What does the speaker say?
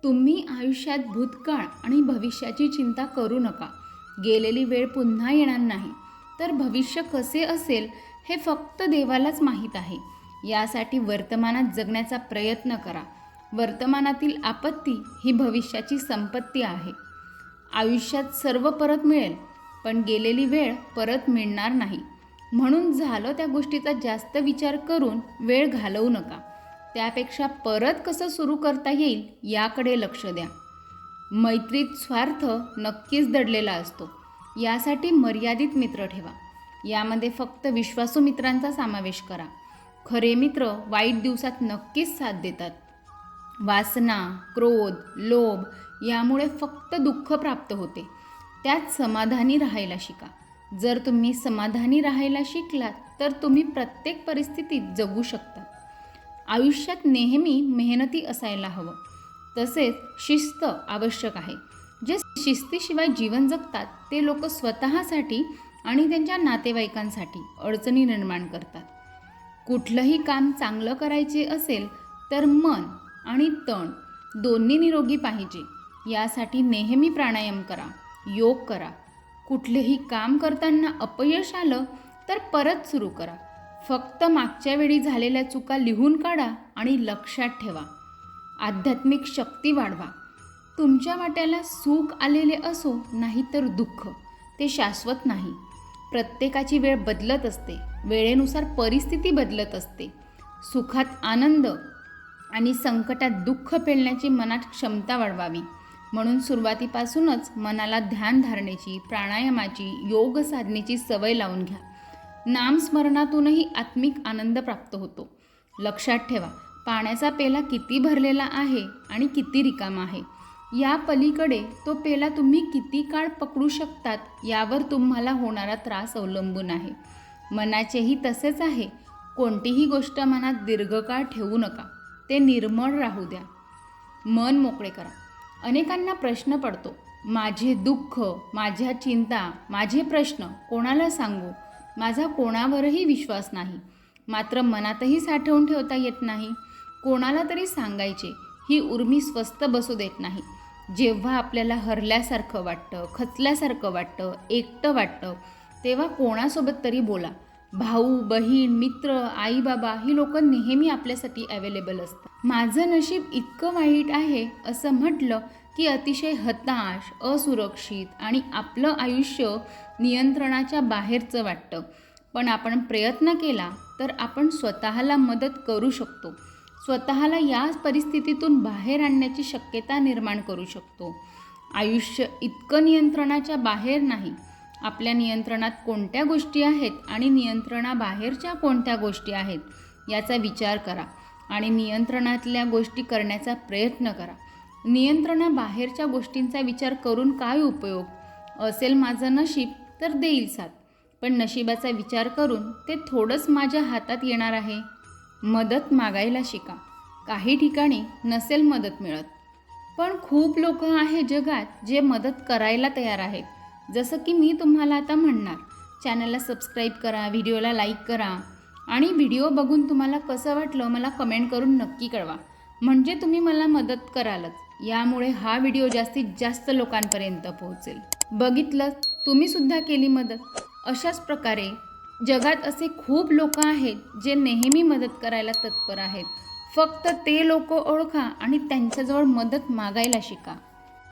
तुम्ही आयुष्यात भूतकाळ आणि भविष्याची चिंता करू नका. गेलेली वेळ पुन्हा येणार नाही, तर भविष्य कसे असेल हे फक्त देवालाच माहीत आहे. यासाठी वर्तमानात जगण्याचा प्रयत्न करा. वर्तमानातील आपत्ती ही भविष्याची संपत्ती आहे. आयुष्यात सर्व परत मिळेल, पण गेलेली वेळ परत मिळणार नाही. म्हणून झालं त्या गोष्टीचा जास्त विचार करून वेळ घालवू नका. त्यापेक्षा परत कसं सुरू करता येईल याकडे लक्ष द्या. मैत्रीत स्वार्थ नक्कीच दडलेला असतो. यासाठी मर्यादित मित्र ठेवा. यामध्ये फक्त विश्वासू मित्रांचा समावेश करा. खरे मित्र वाईट दिवसात नक्कीच साथ देतात. वासना, क्रोध, लोभ यामुळे फक्त दुःख प्राप्त होते. त्यात समाधानी राहायला शिका. जर तुम्ही समाधानी राहायला शिकलात तर तुम्ही प्रत्येक परिस्थितीत जगू शकता. आयुष्यात नेहमी मेहनती असायला हवं. तसेच शिस्त आवश्यक आहे. जे शिस्तीशिवाय जीवन जगतात ते लोक स्वतःसाठी आणि त्यांच्या नातेवाईकांसाठी अडचणी निर्माण करतात. कुठलंही काम चांगलं करायचे असेल तर मन आणि तण दोन्ही निरोगी पाहिजे. यासाठी नेहमी प्राणायाम करा, योग करा. कुठलेही काम करताना अपयश आलं तर परत सुरू करा. फक्त मागच्या वेळी झालेल्या चुका लिहून काढा आणि लक्षात ठेवा. आध्यात्मिक शक्ती वाढवा. तुमच्या वाट्याला सुख आलेले असो नाहीतर दुःख, ते शाश्वत नाही. प्रत्येकाची वेळ बदलत असते. वेळेनुसार परिस्थिती बदलत असते. सुखात आनंद आणि संकटात दुःख पेलण्याची मनात क्षमता वाढवावी. म्हणून सुरुवातीपासूनच मनाला ध्यान धारणेची, प्राणायामाची, योग साधनेची सवय लावून घ्या. नामस्मरणातूनही आत्मिक आनंद प्राप्त होतो. लक्षात ठेवा, पाण्याचा पेला किती भरलेला आहे आणि किती रिकामा आहे. या पलीकडे तो पेला तुम्ही किती काळ पकडू शकतात यावर तुम्हाला होणारा त्रास अवलंबून आहे. मनाचेही तसेच आहे. कोणतीही गोष्ट मनात दीर्घकाळ ठेवू नका. ते निर्मळ राहू द्या. मन मोकळे करा. अनेकांना प्रश्न पडतो, माझे दुःख, माझ्या चिंता, माझे प्रश्न कोणाला सांगू? माझा कोणावरही विश्वास नाही. मात्र मनातही साठवून ठेवता येत नाही. कोणाला तरी सांगायचे ही उर्मी स्वस्थ बसू देत नाही. जेव्हा आपल्याला हरल्यासारखं वाटतं, खचल्यासारखं वाटतं, एकटं वाटतं, तेव्हा कोणासोबत तरी बोला. भाऊ, बहीण, मित्र, आई, बाबा ही लोक नेहमी आपल्यासाठी अवेलेबल असतात. माझं नशीब इतकं वाईट आहे असं म्हटलं की अतिशय हताश, असुरक्षित आणि आपलं आयुष्य नियंत्रणाच्या बाहेरचं वाटतं. पण आपण प्रयत्न केला तर आपण स्वतःला मदत करू शकतो. स्वतःला या परिस्थितीतून बाहेर आणण्याची शक्यता निर्माण करू शकतो. आयुष्य इतकं नियंत्रणाच्या बाहेर नाही. आपल्या नियंत्रणात कोणत्या गोष्टी आहेत आणि नियंत्रणाबाहेरच्या कोणत्या गोष्टी आहेत याचा विचार करा आणि नियंत्रणातल्या गोष्टी करण्याचा प्रयत्न करा. नियंत्रणाबाहेरच्या गोष्टींचा विचार करून काय उपयोग? असेल माझं नशीब तर देईल साथ, पण नशिबाचा विचार करून ते थोडंच माझ्या हातात येणार आहे. मदत मागायला शिका. काही ठिकाणी नसेल मदत मिळत, पण खूप लोक आहेत जगात जे मदत करायला तयार आहेत. जसं की मी तुम्हाला आता म्हणणार, चॅनलला सबस्क्राईब करा, व्हिडिओला लाईक करा आणि व्हिडिओ बघून तुम्हाला कसं वाटलं मला कमेंट करून नक्की कळवा. म्हणजे तुम्ही मला मदत करालच. यामुळे हा व्हिडिओ जास्तीत जास्त लोकांपर्यंत पोहोचेल. बघितलं, तुम्ही सुद्धा केली मदत. अशाच प्रकारे जगात असे खूप लोक आहेत जे नेहमी मदत करायला तत्पर आहेत. फक्त ते लोक ओळखा आणि त्यांच्याजवळ मदत मागायला शिका.